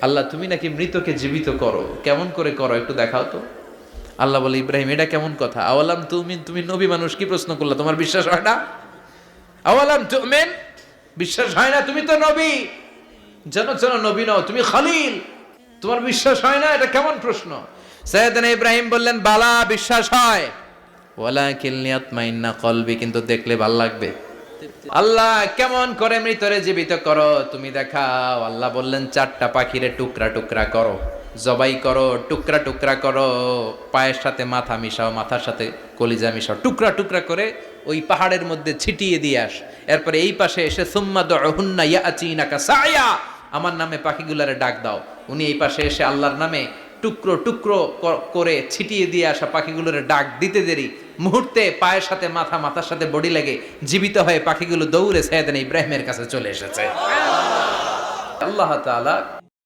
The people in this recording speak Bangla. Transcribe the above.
আল্লাহ তুমি নাকি মৃতকে জীবিত করো, কেমন করে করো একটু দেখাও তো। আল্লাহ বলে, ইব্রাহিম এটা কেমন কথা? আওয়ালাম তুমিন, তুমি নবী মানুষ কি প্রশ্ন করলা, তোমার বিশ্বাস হয় না? আওয়ালাম তুমিন, বিশ্বাস হয় না? তুমি তো নবী, যেন যেন নবী নও, তুমি খলিল, তোমার বিশ্বাস হয় না? এটা কেমন প্রশ্ন? সাইয়েদনা ইব্রাহিম বললেন, বালা, বিশ্বাস হয়, ওয়ালাকিন লিয়াতমাইন্না কলবি, কিন্তু দেখলে ভাল লাগবে। আল্লাহ কেমন করে মৃতরে জীবিত করো তুমি দেখাও। আল্লাহ বললেন, চারটা পাখিরে টুকরা টুকরা করো, জবাই করো, টুকরা টুকরা করো, পায়ের সাথে মাথা মিশাও, মাথার সাথে কলিজা মিশাও, টুকরা টুকরা করে ওই পাহাড়ের মধ্যে ছিটিয়ে দিয়ে আস। এরপরে এই পাশে এসে সুম্মা দুহুন্না ইয়াতিনাকা সায়া, আমার নামে পাখিগুলারে ডাক দাও। উনি এই পাশে এসে আল্লাহর নামে টুকরো টুকরো করে ছিটিয়ে দিয়ে আসা পাখিগুলোর ডাক দিতে দেরি, মুহূর্তে পায়ের সাথে মাথা, মাথার সাথে বডি লাগে জীবিত হয়ে পাখিগুলো দৌড়ে সাইয়েদনা ইব্রাহিমের কাছে চলে এসেছে। আল্লাহ তাআলা